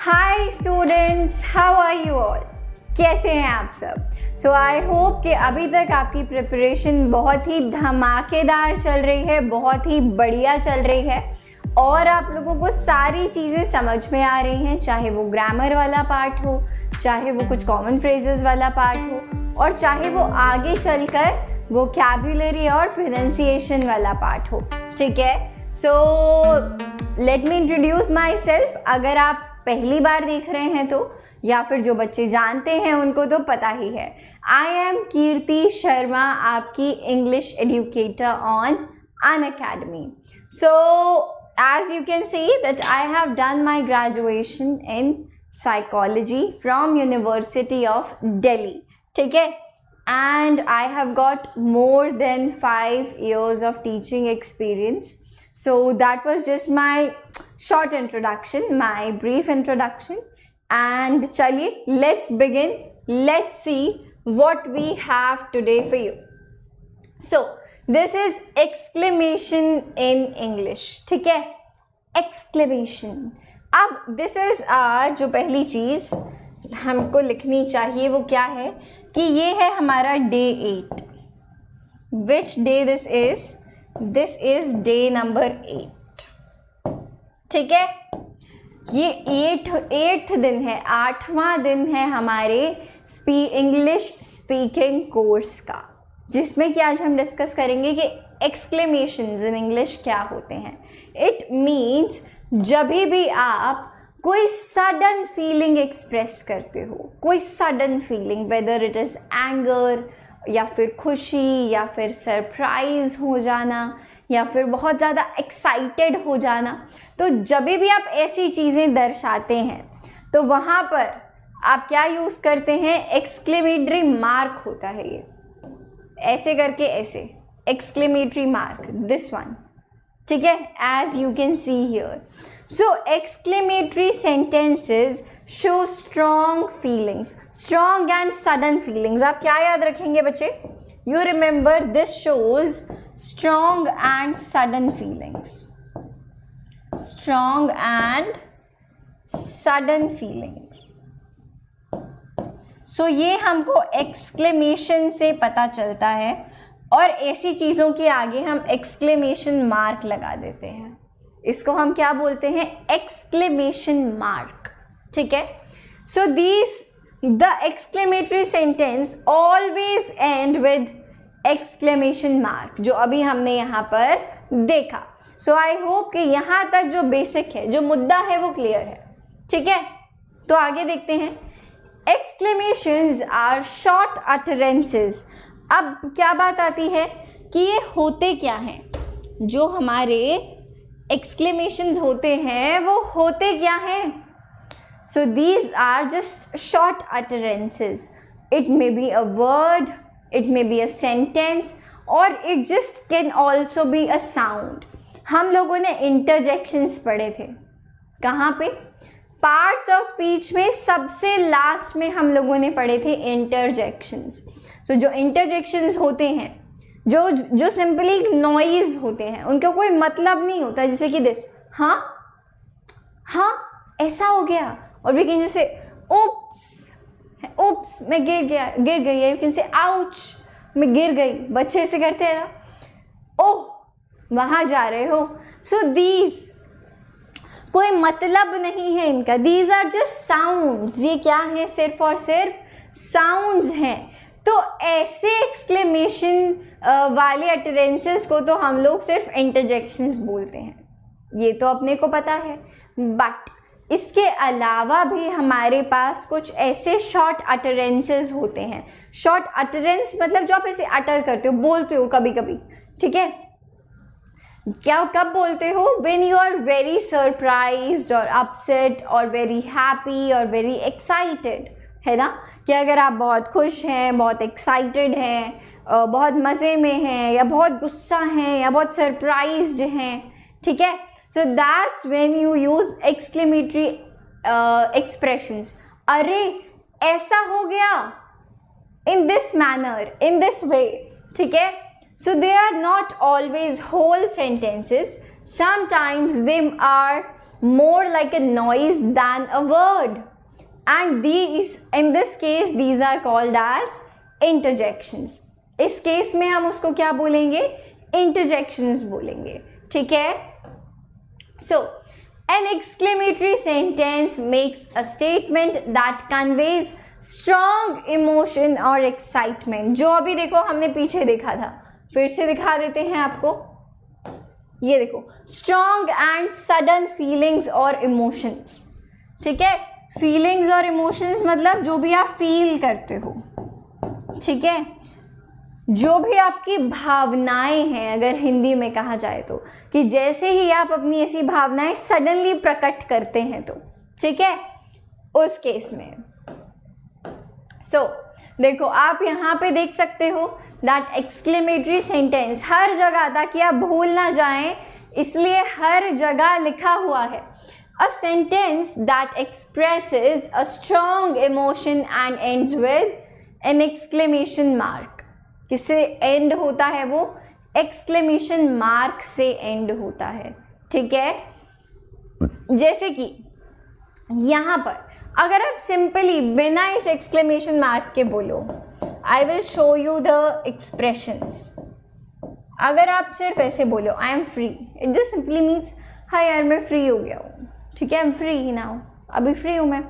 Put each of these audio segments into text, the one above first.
Hi students, how are you all? कैसे हैं आप सब? सो आई होप कि अभी तक आपकी प्रिपरेशन बहुत ही धमाकेदार चल रही है, बहुत ही बढ़िया चल रही है और आप लोगों को सारी चीज़ें समझ में आ रही हैं, चाहे वो ग्रामर वाला पार्ट हो, चाहे वो कुछ कॉमन फ्रेजेस वाला पार्ट हो और चाहे वो आगे चलकर वोकैब्युलरी और प्रोनाउंसिएशन वाला पार्ट हो। ठीक है, so let me introduce my self. अगर आप पहली बार देख रहे हैं तो, या फिर जो बच्चे जानते हैं उनको तो पता ही है। आई एम कीर्ति शर्मा, आपकी English educator on Unacademy. So as you can see that I have done my graduation in psychology from University of Delhi. ठीक है, and I have got more than 5 years of teaching experience. So that was just my short introduction, my brief introduction. And चलिए let's begin. Let's see what we have today for you. So this is exclamation in English. ठीक है, exclamation. अब this is our जो पहली चीज़ हमको लिखनी चाहिए वो क्या है कि ये है हमारा day 8. Which day this is? This is day number 8. ठीक है, ये 8th दिन है, 8वां दिन है हमारे इंग्लिश स्पीकिंग कोर्स का, जिसमें कि आज हम डिस्कस करेंगे कि एक्सक्लेमेशंस इन इंग्लिश क्या होते हैं। इट मीन्स जब भी आप कोई सडन फीलिंग एक्सप्रेस करते हो, कोई sudden feeling, whether it is anger या फिर खुशी या फिर सरप्राइज हो जाना या फिर बहुत ज़्यादा एक्साइटेड हो जाना, तो जब भी आप ऐसी चीज़ें दर्शाते हैं तो वहाँ पर आप क्या यूज़ करते हैं? एक्सक्लेमेटरी मार्क होता है ये, ऐसे करके ऐसे एक्सक्लेमेटरी मार्क, दिस वन। ठीक है, as you can see here. So exclamatory sentences show strong feelings, strong and sudden feelings. आप क्या याद रखेंगे बच्चे? You remember this shows strong and sudden feelings, strong and sudden feelings. So ये हमको exclamation से पता चलता है और ऐसी चीज़ों के आगे हम एक्सक्लेमेशन मार्क लगा देते हैं। इसको हम क्या बोलते हैं? Exclamation mark. ठीक है, so the exclamatory sentence always and with exclamation mark, जो अभी हमने यहाँ पर देखा। सो आई होप कि यहाँ तक जो बेसिक है, जो मुद्दा है वो क्लियर है। ठीक है, तो आगे देखते हैं। एक्सक्लेमेशंस आर शॉर्ट अटरेंसेस। अब क्या बात आती है कि ये होते क्या हैं? जो हमारे एक्सक्लेमेशंस होते हैं वो होते क्या हैं? So these are just short utterances. It may be a word, it may be a sentence और it just can also be a sound. हम लोगों ने इंटरजेक्शंस पढ़े थे, कहाँ पे? पार्ट्स ऑफ स्पीच में सबसे लास्ट में हम लोगों ने पढ़े थे इंटरजेक्शंस। सो जो इंटरजेक्शंस होते हैं, जो सिंपली नॉइज होते हैं, उनका कोई मतलब नहीं होता, जैसे कि दिस, हाँ हाँ ऐसा हो गया, और वी कैन जैसे ओप्स मैं गिर गई है, यू कैन से आउच मैं गिर गई। बच्चे ऐसे करते हैं ना, ओह वहाँ जा रहे हो। सो दीज कोई मतलब नहीं है इनका, दीज आर जस्ट साउंड्स। ये क्या है? सिर्फ और सिर्फ साउंड्स हैं। तो ऐसे एक्सक्लेमेशन वाले अटरेंसेस को तो हम लोग सिर्फ इंटरजेक्शंस बोलते हैं, ये तो अपने को पता है। बट इसके अलावा भी हमारे पास कुछ ऐसे शॉर्ट अटरेंसेस होते हैं। शॉर्ट अटरेंस मतलब जो आप ऐसे अटर करते हो, बोलते हो कभी कभी। ठीक है, क्या कब बोलते हो? When you are very surprised और अपसेट और वेरी हैप्पी और वेरी एक्साइटेड, है ना? कि अगर आप बहुत खुश हैं, बहुत एक्साइटेड हैं, बहुत मज़े में हैं, या बहुत गुस्सा हैं, या बहुत सरप्राइज्ड हैं। ठीक है, so that's when you use exclamatory expressions. अरे ऐसा हो गया, in this manner, in this वे। ठीक है, so they are not always whole sentences, Sometimes they are more like a noise than a word, and in this case these are called as interjections. इस case में हम उसको क्या बोलेंगे? interjections बोलेंगे, ठीक है? So an exclamatory sentence makes a statement that conveys strong emotion or excitement. जो अभी देखो हमने पीछे देखा था, फिर से दिखा देते हैं आपको. ये देखो, strong and sudden feelings और emotions, ठीक है? feelings और emotions मतलब जो भी आप फील करते हो, ठीक है? जो भी आपकी भावनाएं हैं, अगर हिंदी में कहा जाए तो, कि जैसे ही आप अपनी ऐसी भावनाएं सडनली प्रकट करते हैं तो, ठीक है, उस केस में. सो देखो, आप यहाँ पे देख सकते हो दैट एक्सक्लेमेटरी सेंटेंस हर जगह, ताकि आप भूल ना जाएं इसलिए हर जगह लिखा हुआ है. A sentence that expresses a strong emotion and ends with an exclamation mark. किससे एंड होता है? वो एक्सक्लेमेशन मार्क से एंड होता है, ठीक है? जैसे कि यहाँ पर अगर आप सिंपली बिना इस एक्सक्लेमेशन मार्क के बोलो, I will show you the expressions. अगर आप सिर्फ ऐसे बोलो आई am free, it just simply means हाँ यार मैं फ्री हो गया हूँ, ठीक है, आई एम फ्री नाउ, अभी फ्री हूँ मैं.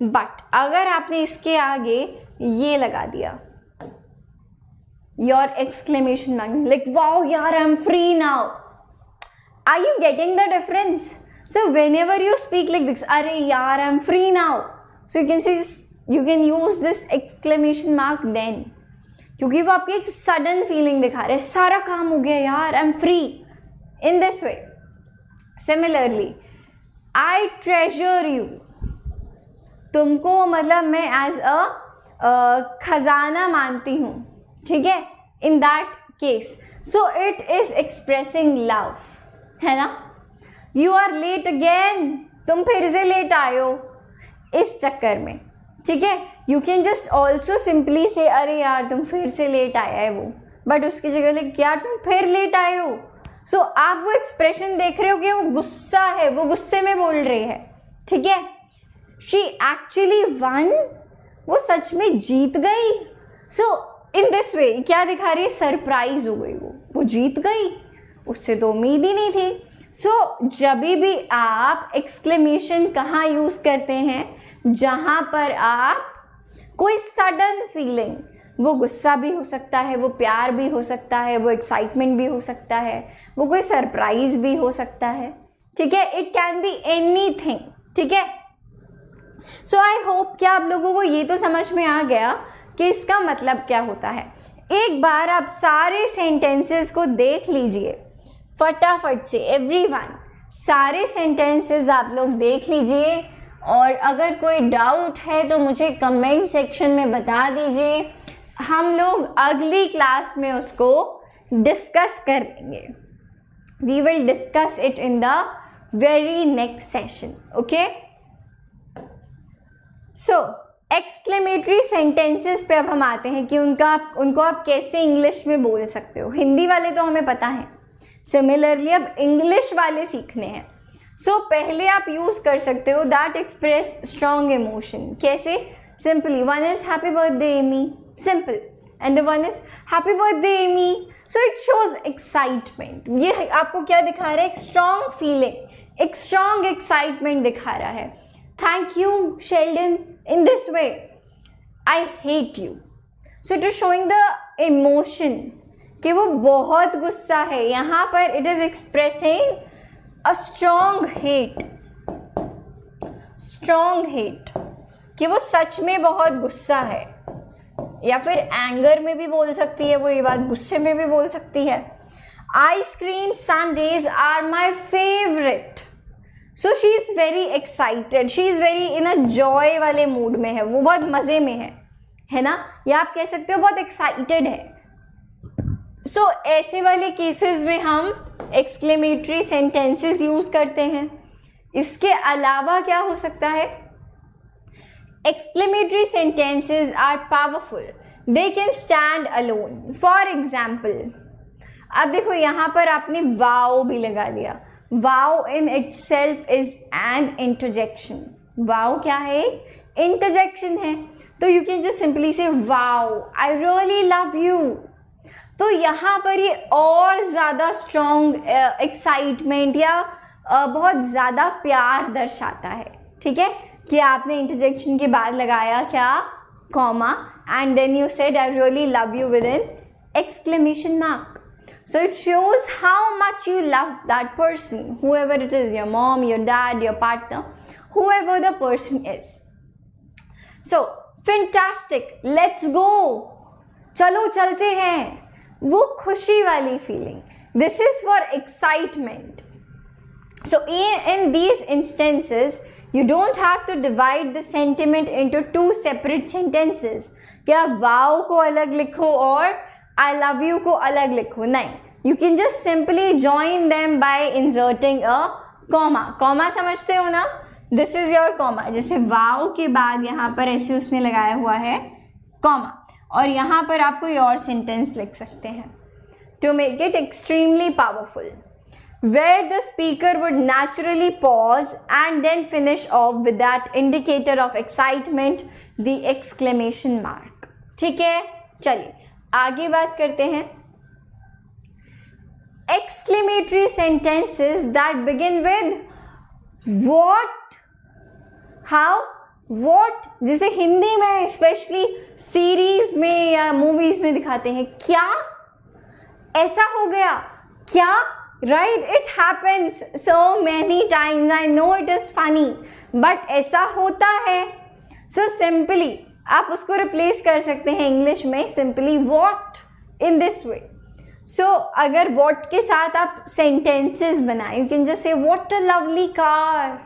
बट अगर आपने इसके आगे ये लगा दिया, your exclamation mark, like wow यार I am free now, are you getting the difference? So whenever you speak like this, अरे यार I am free now, so you can use this exclamation mark then, क्योंकि वो आपकी एक sudden feeling दिखा रहे हैं, सारा काम हो गया यार, I am free. In this way, similarly, I treasure you, तुमको मतलब मैं as a खजाना मानती हूँ, ठीक है? In that case, so it is expressing love, है ना? You are late again, तुम फिर से लेट आए हो इस चक्कर में, ठीक है? You can just also simply say अरे यार तुम फिर से लेट आया है वो, बट उसकी जगह ले क्या तुम फिर लेट आए हो. सो आप वो एक्सप्रेशन देख रहे हो कि वो गुस्सा है, वो गुस्से में बोल रही है, ठीक है? She actually won, वो सच में जीत गई. सो इन दिस वे क्या दिखा रही है? सरप्राइज हो गई, वो जीत गई, उससे तो उम्मीद ही नहीं थी. सो जब भी आप एक्सक्लेमेशन कहाँ यूज़ करते हैं? जहाँ पर आप कोई सडन फीलिंग, वो गुस्सा भी हो सकता है, वो प्यार भी हो सकता है, वो एक्साइटमेंट भी हो सकता है, वो कोई सरप्राइज भी हो सकता है, ठीक है? इट कैन बी एनीथिंग, ठीक है? सो आई होप कि आप लोगों को ये तो समझ में आ गया कि इसका मतलब क्या होता है. एक बार आप सारे सेंटेंसेस को देख लीजिए फटाफट से, एवरीवन, सारे सेंटेंसेस आप लोग देख लीजिए, और अगर कोई डाउट है तो मुझे कमेंट सेक्शन में बता दीजिए. हम लोग अगली क्लास में उसको डिस्कस करेंगे. We will discuss it in the very next session, okay? So exclamatory sentences पे अब हम आते हैं कि उनको आप कैसे इंग्लिश में बोल सकते हो. हिंदी वाले तो हमें पता है, सिमिलरली अब इंग्लिश वाले सीखने हैं. सो पहले आप यूज कर सकते हो दैट एक्सप्रेस स्ट्रॉन्ग इमोशन. कैसे? Simply, one is happy birthday Amy, simple, and the one is happy birthday Amy. So it shows excitement. ये आपको क्या दिखा रहा है? एक स्ट्रॉन्ग फीलिंग, एक स्ट्रॉन्ग एक्साइटमेंट दिखा रहा है. Thank you Sheldon, in this way I hate you. So it is showing the emotion कि वो बहुत गुस्सा है. यहाँ पर it is expressing a strong hate, कि वो सच में बहुत गुस्सा है, या फिर एंगर में भी बोल सकती है वो ये बात, गुस्से में भी बोल सकती है. Ice cream sundaes are my favourite. So she is very excited, she is very in a joy वाले मूड में है, वो बहुत मज़े में है ना? या आप कह सकते हो बहुत एक्साइटेड है. सो ऐसे वाले केसेस में हम एक्सक्लेमेटरी सेंटेंसेस यूज़ करते हैं. इसके अलावा क्या हो सकता है? Exclamatory sentences are powerful, they can stand alone. For example, अब देखो यहाँ पर आपने वाओ भी लगा दिया. Wow in itself is an interjection. Wow क्या है? इंटरजेक्शन है. तो you can just simply say wow I really love you. तो यहाँ पर ये और ज़्यादा स्ट्रॉन्ग एक्साइटमेंट या बहुत ज़्यादा प्यार दर्शाता है. ठीक है, कि आपने इंटरजेक्शन के बाद लगाया क्या? Comma, and then you said I really love you with an exclamation mark. So it shows how much you love that person, whoever it is, your mom, your dad, your partner, whoever the person is. So fantastic, let's go. चलो चलते हैं. वो खुशी वाली feeling. This is for excitement. So in these instances, you don't have to divide the sentiment into two separate sentences. कि आप wow को अलग लिखो और I love you को अलग लिखो. नहीं, you can just simply join them by inserting a comma. comma समझते हो ना? This is your comma. जैसे wow के बाद यहाँ पर ऐसे उसने लगाया हुआ है comma, और यहाँ पर आप कोई और sentence लिख सकते हैं to make it extremely powerful, where the speaker would naturally pause and then finish off with that indicator of excitement, the exclamation mark. ठीक है, चलिए आगे बात करते हैं. Exclamatory sentences that begin with what, how, what, जिसे हिंदी में specially series में या मूवीज में दिखाते हैं. क्या? ऐसा हो गया क्या? Right, it happens so many times. I know it is funny, but ऐसा होता है. So simply आप उसको replace कर सकते हैं इंग्लिश में simply what in this way. So अगर what के साथ आप sentences बनाएं, you can just say what a lovely car.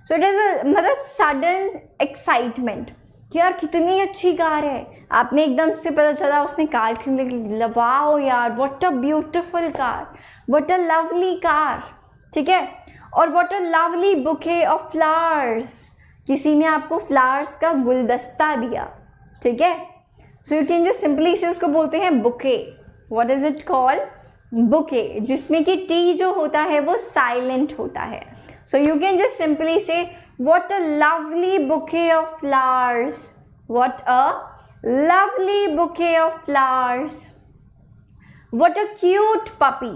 So it is a मतलब sudden excitement कि यार कितनी अच्छी कार है. आपने एकदम से पता चला उसने कार खरीदने की, वाओ यार what a beautiful car, what a lovely car. ठीक है, और what a lovely bouquet of flowers, किसी ने आपको फ्लावर्स का गुलदस्ता दिया. ठीक है, so you can just simply से उसको बोलते हैं bouquet. What is it called? Bouquet, जिसमें कि टी जो होता है वो साइलेंट होता है. So you can just simply से what a lovely bouquet of flowers, what a lovely bouquet of flowers, what a cute puppy.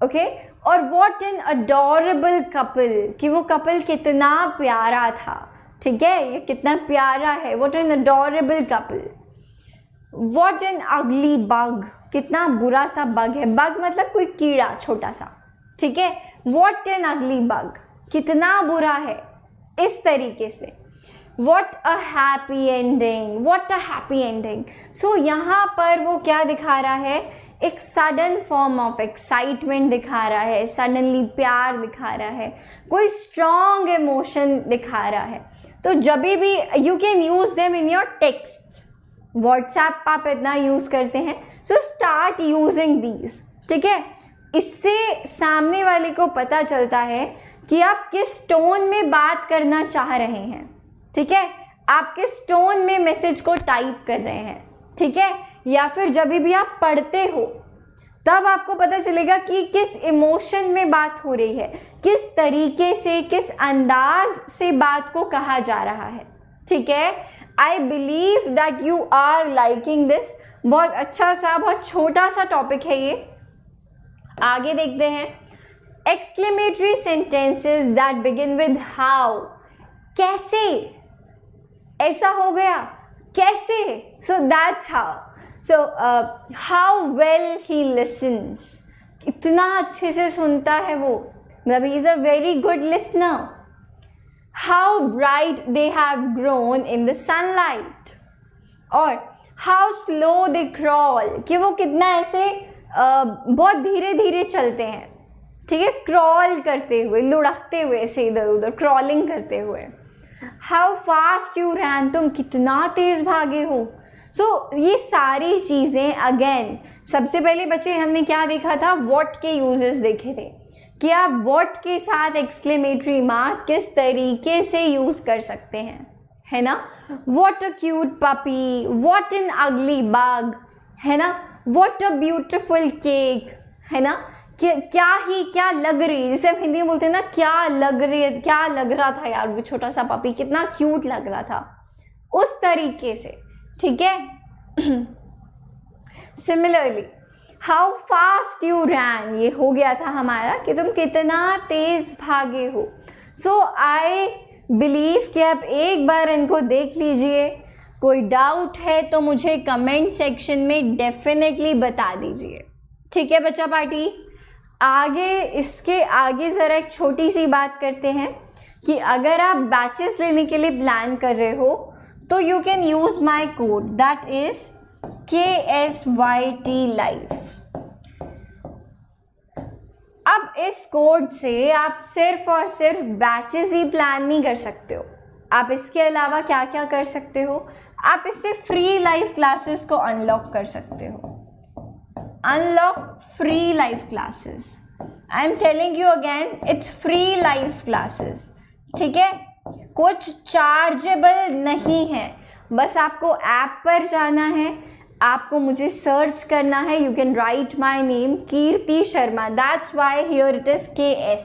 Okay, और what an adorable couple, कि वो couple कितना प्यारा था. ठीक है, ये कितना प्यारा है. what an adorable couple. what an ugly bug, कितना बुरा सा बग है. बग मतलब कोई कीड़ा छोटा सा. ठीक है, what an ugly bug, कितना बुरा है. इस तरीके से what a happy ending, what a happy ending. So यहाँ पर वो क्या दिखा रहा है? एक sudden form of excitement दिखा रहा है, suddenly प्यार दिखा रहा है, कोई strong emotion दिखा रहा है. तो जब भी you can use them in your texts. WhatsApp आप इतना यूज़ करते हैं, so start using these. ठीक है, इससे सामने वाले को पता चलता है कि आप किस टोन में बात करना चाह रहे हैं. ठीक है, आप किस टोन में मैसेज को टाइप कर रहे हैं. ठीक है, या फिर जब भी आप पढ़ते हो तब आपको पता चलेगा कि किस इमोशन में बात हो रही है, किस तरीके से, किस अंदाज से बात को कहा जा रहा है. ठीक है, I believe that you are liking this. बहुत अच्छा सा, बहुत छोटा सा टॉपिक है ये. आगे देखते हैं. Exclamatory sentences that begin with how. कैसे? ऐसा हो गया, कैसे? So that's how. So how well he listens. कितना अच्छे से सुनता है वो, मतलब he is a very good listener. How bright they have grown in the sunlight. और how slow they crawl, कि वो कितना ऐसे बहुत धीरे धीरे चलते हैं. ठीक है, क्रॉल करते हुए, लुढ़कते हुए ऐसे इधर उधर क्रॉलिंग करते हुए. हाउ फास्ट यू रैन, तुम कितना तेज भागे हो. सो ये सारी चीज़ें अगेन, सबसे पहले बच्चे हमने क्या देखा था? व्हाट के यूजेस देखे थे कि आप व्हाट के साथ एक्सक्लेमेटरी मार्क किस तरीके से यूज़ कर सकते हैं, है ना. What a cute puppy, what an अगली बग, है ना. व्हाट अ ब्यूटिफुल केक, है ना. क्या लग रही, जैसे हम हिंदी में बोलते हैं ना, क्या लग रहा था यार वो छोटा सा पपी, कितना क्यूट लग रहा था, उस तरीके से, ठीक है। सिमिलरली हाउ फास्ट यू रैन, ये हो गया था हमारा कि तुम कितना तेज भागे हो। सो आई बिलीव कि आप एक बार इनको देख लीजिए, कोई डाउट है तो मुझे कमेंट सेक्शन में डेफिनेटली बता दीजिए, ठीक है बच्चा पार्टी। आगे इसके आगे ज़रा एक छोटी सी बात करते हैं कि अगर आप बैचेस लेने के लिए प्लान कर रहे हो तो you can use my code, that is KSYT live. अब इस कोड से आप सिर्फ और सिर्फ बैचेस ही प्लान नहीं कर सकते हो, आप इसके अलावा क्या क्या कर सकते हो, आप इससे फ्री लाइव क्लासेस को अनलॉक कर सकते हो। Unlock free live classes, I am telling you again, it's free live classes, ठीक है, कुछ चार्जेबल नहीं है। बस आपको ऐप पर जाना है, आपको मुझे सर्च करना है, you can write my name Kirti Sharma, that's why here it is KS,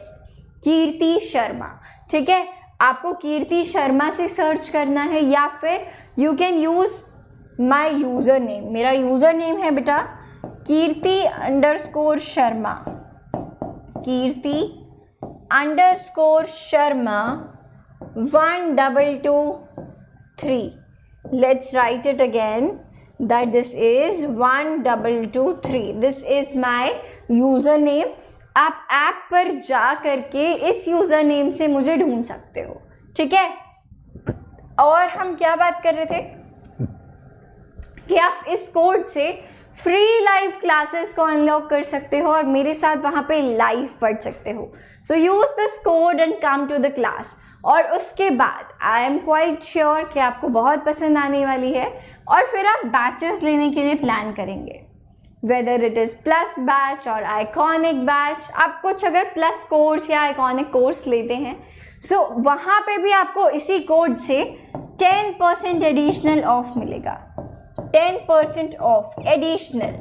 कीर्ति शर्मा, ठीक है। आपको कीर्ति शर्मा से सर्च करना है या फिर you can use my user name, मेरा यूज़र नेम है बेटा कीर्ति_शर्मा, कीर्ति_शर्मा 1223। Let's write it again, that this is 1223, this is my username। आप ऐप पर जा करके इस यूज़र नेम से मुझे ढूंढ सकते हो, ठीक है। और हम क्या बात कर रहे थे कि आप इस कोड से फ्री लाइव क्लासेस को अनलॉक कर सकते हो और मेरे साथ वहाँ पे लाइव पढ़ सकते हो। So use this code and come to the class. और उसके बाद आई एम क्वाइट श्योर कि आपको बहुत पसंद आने वाली है और फिर आप बैचेस लेने के लिए प्लान करेंगे, whether it is plus batch और आइकॉनिक बैच। आप कुछ अगर प्लस कोर्स या आइकॉनिक कोर्स लेते हैं सो वहाँ पे भी आपको इसी कोड से 10% एडिशनल ऑफ मिलेगा, 10% ऑफ एडिशनल।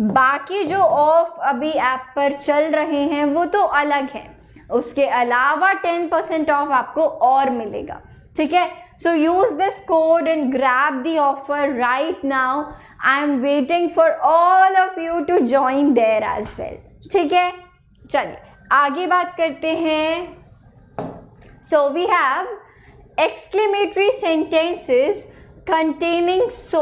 बाकी जो ऑफ अभी ऐप पर चल रहे हैं वो तो अलग है, उसके अलावा 10% ऑफ आपको और मिलेगा, ठीक है। So use this code and grab the offer right now. I am waiting for all of you to join there as well, ठीक है। चलिए आगे बात करते हैं। So we have exclamatory sentences containing so.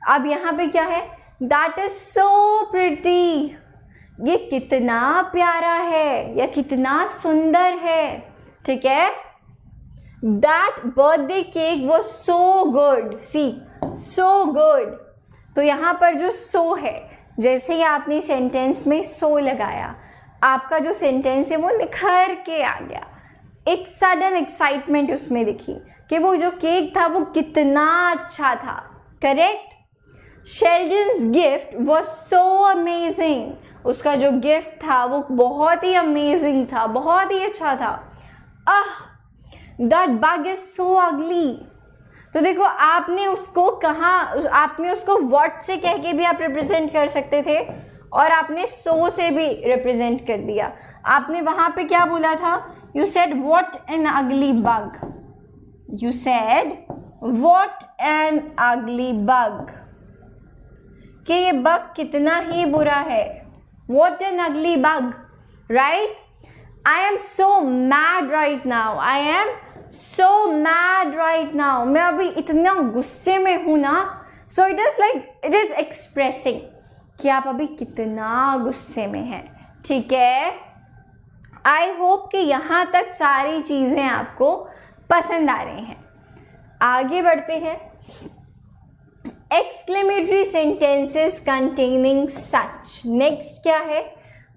अब यहाँ पे क्या है, दैट इज सो प्रिटी, ये कितना प्यारा है या कितना सुंदर है, ठीक है। That birthday cake was so good, see so good. तो यहाँ पर जो सो है, जैसे ही आपने सेंटेंस में सो लगाया, आपका जो सेंटेंस है वो निखर के आ गया, एक सडन एक्साइटमेंट उसमें दिखी कि वो जो केक था वो कितना अच्छा था, correct. Sheldon's gift was so amazing, उसका जो गिफ्ट था वो बहुत ही अमेजिंग था, बहुत ही अच्छा था। दैट बग इज सो अगली। तो देखो आपने उसको कहा, आपने उसको व्हाट से कह के भी आप रिप्रेजेंट कर सकते थे और आपने सो से भी रिप्रेजेंट कर दिया। आपने वहाँ पे क्या बोला था, यू सेड व्हाट एन अगली bug, you said what an अगली बग, कि ये बग कितना ही बुरा है, व्हाट एन अगली bug, right. I am so mad right now, I am so mad right now, मैं अभी इतना गुस्से में हूँ ना। So it is like, it is expressing कि आप अभी कितना गुस्से में हैं, ठीक है। आई होप कि यहाँ तक सारी चीज़ें आपको पसंद आ रही हैं। आगे बढ़ते हैं। एक्सक्लेमेटरी सेंटेंसेस कंटेनिंग सच। नेक्स्ट क्या है,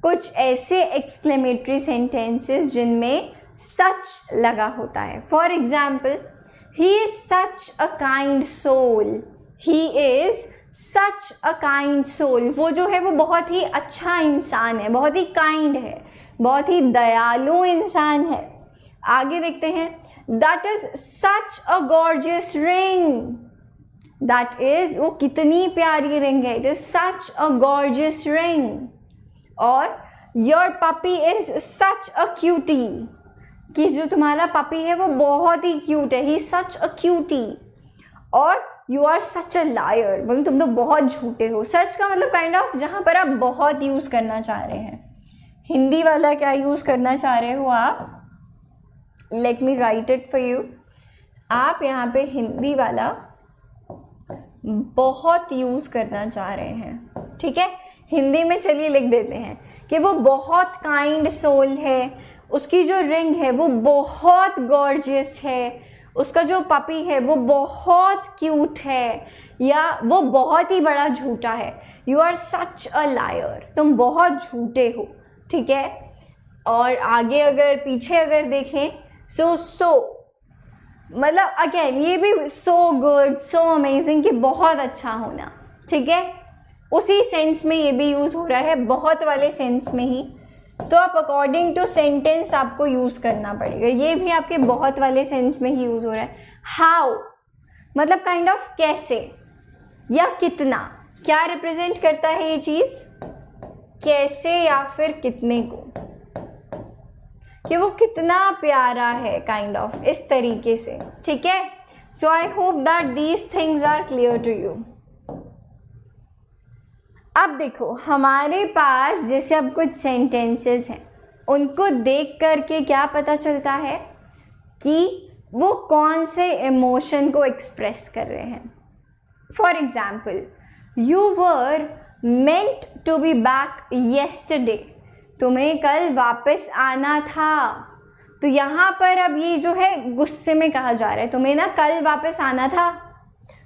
कुछ ऐसे एक्सक्लेमेटरी सेंटेंसेस जिनमें सच लगा होता है। For example, he is such a kind soul, he is such a kind soul, वो जो है वो बहुत ही अच्छा इंसान है, बहुत ही काइंड है, बहुत ही दयालु इंसान है। आगे देखते हैं, that is such a gorgeous ring, that is, वो कितनी प्यारी रिंग है, it is such a gorgeous ring. और your puppy is such a cutie, कि जो तुम्हारा पपी है वो बहुत ही क्यूट है, ही सच अ क्यूटी। और you are such a liar, बोलो तुम तो बहुत झूठे हो। सच का मतलब काइंड ऑफ जहाँ पर आप बहुत यूज़ करना चाह रहे हैं। हिंदी वाला क्या यूज़ करना चाह रहे हो आप? Let me right it for you. आप यहाँ पे हिंदी वाला बहुत यूज़ करना चाह रहे हैं, ठीक है। हिंदी में चलिए लिख देते हैं कि वो बहुत काइंड सोल है, उसकी जो रिंग है वो बहुत गॉर्जियस है, उसका जो पपी है वो बहुत क्यूट है, या वो बहुत ही बड़ा झूठा है। You are such a liar, तुम बहुत झूठे हो, ठीक है। और आगे अगर पीछे अगर देखें, सो मतलब अगेन ये भी सो गुड, सो अमेजिंग, कि बहुत अच्छा होना, ठीक है। उसी सेंस में ये भी यूज़ हो रहा है, बहुत वाले सेंस में ही। तो आप अकॉर्डिंग टू सेंटेंस आपको यूज़ करना पड़ेगा। ये भी आपके बहुत वाले सेंस में ही यूज़ हो रहा है। हाउ मतलब काइंड ऑफ कैसे या कितना, क्या रिप्रेजेंट करता है ये चीज़? कैसे या फिर कितने को, कि वो कितना प्यारा है, काइंड ऑफ इस तरीके से, ठीक है। So I hope that these things are clear to you. अब देखो हमारे पास जैसे अब कुछ सेंटेंसेस हैं, उनको देख करके क्या पता चलता है कि वो कौन से इमोशन को एक्सप्रेस कर रहे हैं। For example, you were meant to be back yesterday, तुम्हें कल वापस आना था। तो यहाँ पर अब ये जो है गुस्से में कहा जा रहा है, तुम्हें ना कल वापस आना था।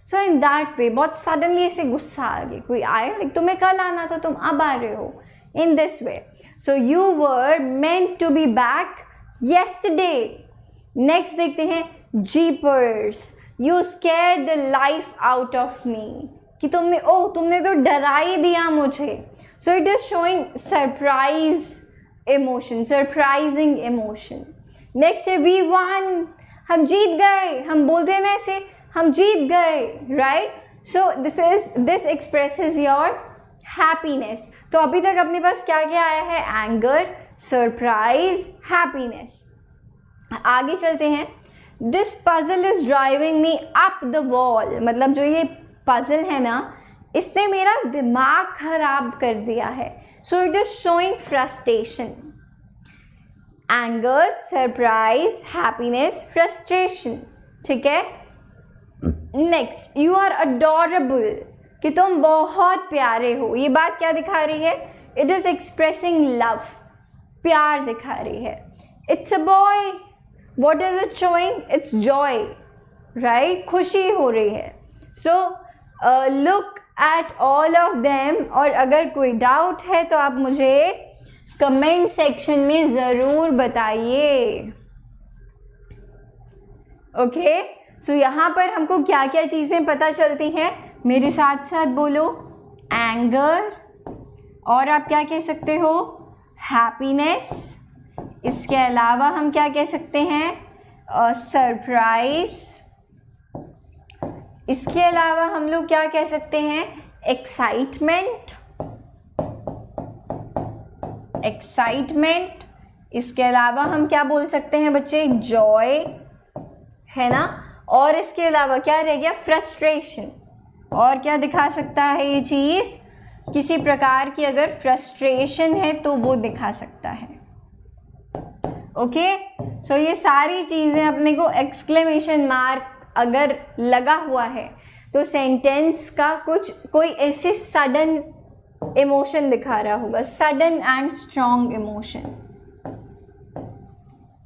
सो इन दैट वे, बहुत सडनली ऐसे गुस्सा आ गया, कोई आया लाइक तुम्हें कल आना था, तुम अब आ रहे हो, in this way. So you were meant to be back yesterday. Next देखते हैं, jeepers, you scared the life out of me, कि तुमने तो डरा ही दिया मुझे। So it is showing surprise emotion, surprising emotion. Next है वी वन, हम जीत गए, हम बोलते हैं ना ऐसे, हम जीत गए, right. So this expresses your happiness. तो अभी तक अपने पास क्या क्या आया है? Anger, surprise, happiness. आगे चलते हैं, this puzzle is driving me up the wall, मतलब जो ये पजल है ना, इसने मेरा दिमाग खराब कर दिया है। So it is showing frustration. Anger, surprise, happiness, frustration, ठीक है। नेक्स्ट, यू आर अडोरेबल, कि तुम बहुत प्यारे हो। ये बात क्या दिखा रही है? इट इज एक्सप्रेसिंग लव, प्यार दिखा रही है। It's a boy, what is it showing? It's Joy, right, खुशी हो रही है। So look at all of them, और अगर कोई डाउट है तो आप मुझे कमेंट सेक्शन में ज़रूर बताइए। ओके, सो यहाँ पर हमको क्या क्या चीज़ें पता चलती हैं, मेरे साथ साथ बोलो। एंगर, और आप क्या कह सकते हो? हैप्पीनेस। इसके अलावा हम क्या कह सकते हैं? सरप्राइज। इसके अलावा हम लोग क्या कह सकते हैं? Excitement, excitement. इसके अलावा हम क्या बोल सकते हैं बच्चे? जॉय, है ना। और इसके अलावा क्या रह गया? फ्रस्ट्रेशन। और क्या दिखा सकता है ये चीज़? किसी प्रकार की अगर फ्रस्ट्रेशन है तो वो दिखा सकता है। ओके, सो ये सारी चीज़ें अपने को एक्सक्लेमेशन मार्क अगर लगा हुआ है तो सेंटेंस का कोई ऐसे सडन इमोशन दिखा रहा होगा, sudden and strong emotion,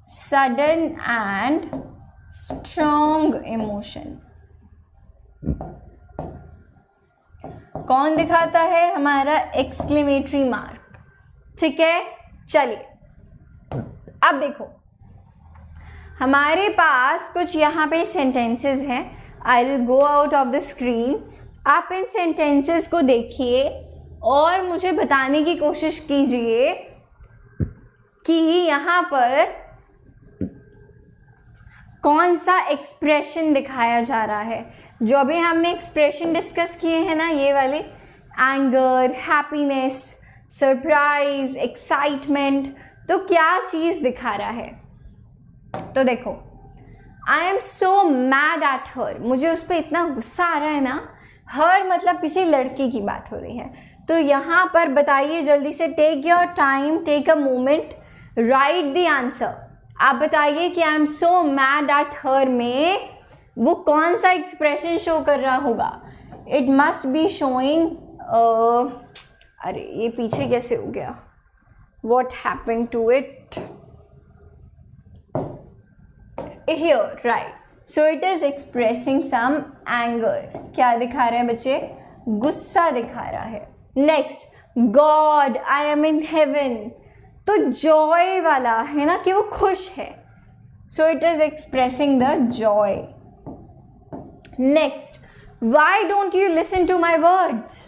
sudden and strong emotion. कौन दिखाता है? हमारा एक्सक्लेमेटरी मार्क, ठीक है। चलिए अब देखो, हमारे पास कुछ यहाँ पे सेंटेंसेस हैं। I will go out of the screen. आप इन सेंटेंसेस को देखिए और मुझे बताने की कोशिश कीजिए कि यहाँ पर कौन सा एक्सप्रेशन दिखाया जा रहा है। जो अभी हमने एक्सप्रेशन डिस्कस किए हैं ना, ये वाले, एंगर, हैप्पीनेस, सरप्राइज, एक्साइटमेंट। तो क्या चीज़ दिखा रहा है? तो देखो, आई एम सो मैड एट हर, मुझे उस पर इतना गुस्सा आ रहा है ना। हर मतलब किसी लड़की की बात हो रही है। तो यहाँ पर बताइए जल्दी से, take your time, take a moment, write the answer. आप बताइए कि I am so mad at her में वो कौन सा एक्सप्रेशन शो कर रहा होगा? इट मस्ट बी शोइंग, अरे ये पीछे कैसे हो गया? What happen to it? Here, right. So it is expressing some anger. क्या दिखा रहा है बच्चे? गुस्सा दिखा रहा है। Next, God I am in heaven, तो जॉय वाला है ना, कि वो खुश है। So it is expressing the joy. Next, why don't you listen to my words,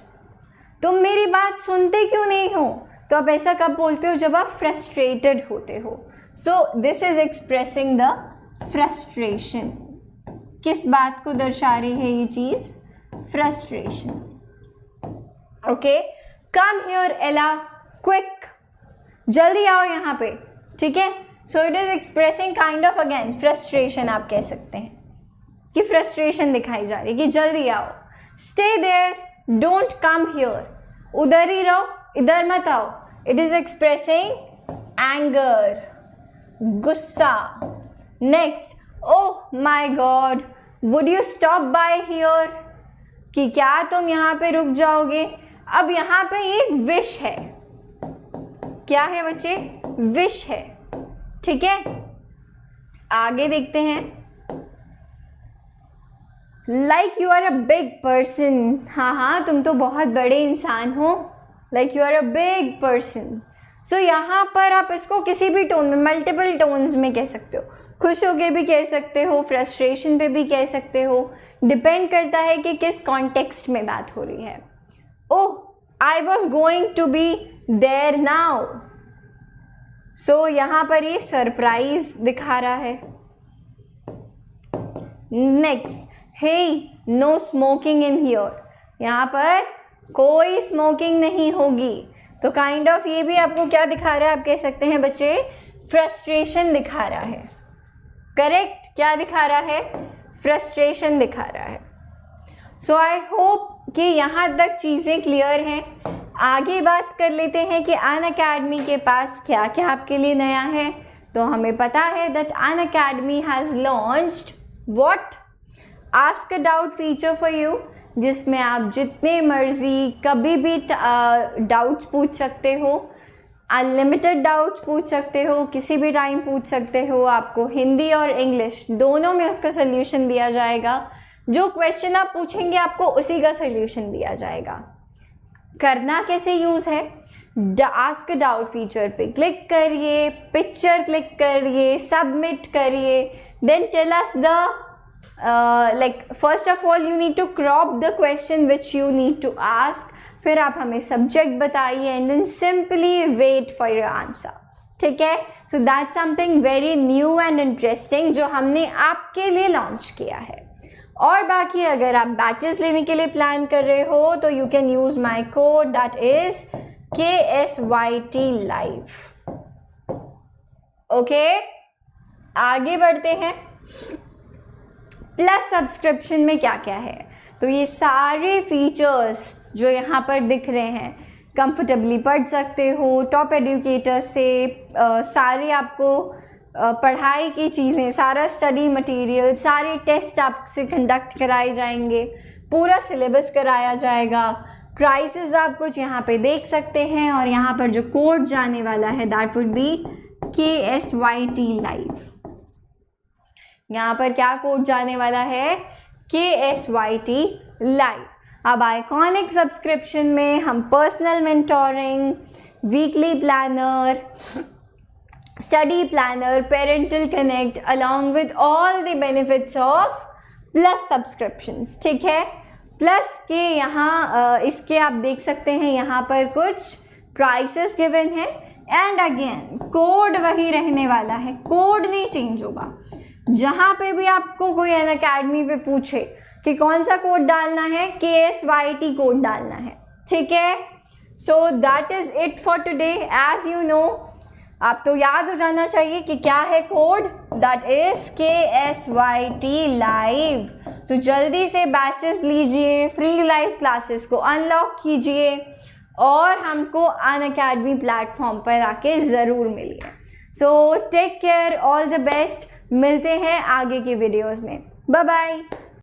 तुम मेरी बात सुनते क्यों नहीं हो? तो आप ऐसा कब बोलते हो? जब आप फ्रस्ट्रेटेड होते हो। So this is expressing the frustration. किस बात को दर्शा रही है ये चीज? फ्रस्ट्रेशन। ओके, कम हियर एला, क्विक, जल्दी आओ यहाँ पे, ठीक है। So it is expressing kind of again frustration, आप कह सकते हैं कि फ्रस्ट्रेशन दिखाई जा रही है कि जल्दी आओ। Stay there, don't come here, उधर ही रहो, इधर मत आओ। इट इज एक्सप्रेसिंग एंगर, गुस्सा। Next, oh my God would you stop by here, कि क्या तुम यहाँ पे रुक जाओगे? अब यहाँ पे एक विश है। क्या है बच्चे? विश है, ठीक है। आगे देखते हैं। Like you are a big person, हाँ हाँ तुम तो बहुत बड़े इंसान हो। Like you are a big person. So यहाँ पर आप इसको किसी भी टोन में, मल्टीपल टोन्स में कह सकते हो। खुश होके भी कह सकते हो, फ्रस्ट्रेशन पे भी कह सकते हो, डिपेंड करता है कि किस कॉन्टेक्स्ट में बात हो रही है। Oh I was going to be there now. So यहाँ पर ये सरप्राइज दिखा रहा है। Next, hey no smoking in here, यहाँ पर कोई स्मोकिंग नहीं होगी। तो काइंड ऑफ ये भी आपको क्या दिखा रहा है? आप कह सकते हैं बच्चे फ्रस्ट्रेशन दिखा रहा है। करेक्ट, क्या दिखा रहा है? फ्रस्ट्रेशन दिखा रहा है। सो आई होप कि यहाँ तक चीज़ें क्लियर हैं। आगे बात कर लेते हैं कि अनअकैडमी के पास क्या क्या आपके लिए नया है। तो हमें पता है that Unacademy has launched what? Ask a doubt feature for you, जिसमें आप जितने मर्जी कभी भी डाउट्स पूछ सकते हो। अनलिमिटेड डाउट्स पूछ सकते हो, किसी भी टाइम पूछ सकते हो। आपको हिंदी और इंग्लिश दोनों में उसका सल्यूशन दिया जाएगा। जो क्वेश्चन आप पूछेंगे आपको उसी का सल्यूशन दिया जाएगा। करना कैसे यूज़ है? आस्क डाउट फीचर पे क्लिक करिए, पिक्चर क्लिक करिए, सबमिट करिए, then tell us the first of all you need to crop the question which you need to ask. फिर आप हमें सब्जेक्ट बताइए and then simply wait for your answer, ठीक है। So that's something very new and interesting जो हमने आपके लिए लॉन्च किया है। और बाकी अगर आप बैचेस लेने के लिए प्लान कर रहे हो तो you can use my code, that is KSYT Live। Okay, आगे बढ़ते हैं। प्लस सब्सक्रिप्शन में क्या क्या है? तो ये सारे फीचर्स जो यहाँ पर दिख रहे हैं, कंफर्टेबली पढ़ सकते हो टॉप एडुकेटर्स से। सारे आपको पढ़ाई की चीज़ें, सारा स्टडी मटेरियल, सारे टेस्ट आपसे कंडक्ट कराए जाएंगे, पूरा सिलेबस कराया जाएगा। प्राइसेस आप कुछ यहाँ पे देख सकते हैं और यहाँ पर जो कोड जाने वाला है that would be KSYT Live। यहाँ पर क्या कोड जाने वाला है? KSYT Live। अब आइकॉनिक सब्सक्रिप्शन में हम personal mentoring, weekly planner, study planner, parental connect along with all the benefits of plus subscriptions, ठीक है। प्लस के यहाँ इसके आप देख सकते हैं यहाँ पर कुछ प्राइसेस गिवन है एंड अगेन कोड वही रहने वाला है, कोड नहीं चेंज होगा। जहाँ पे भी आपको कोई अनअकैडमी पे पूछे कि कौन सा कोड डालना है, KSYT कोड डालना है, ठीक है। So that is it for today. As you know, आप तो याद हो जाना चाहिए कि क्या है code. That is KSYT live. तो जल्दी से बैचेस लीजिए, फ्री लाइव क्लासेस को अनलॉक कीजिए और हमको अनअकैडमी प्लेटफॉर्म पर आके ज़रूर मिलिए. So take care, all the best. मिलते हैं आगे की वीडियोस में. Bye bye.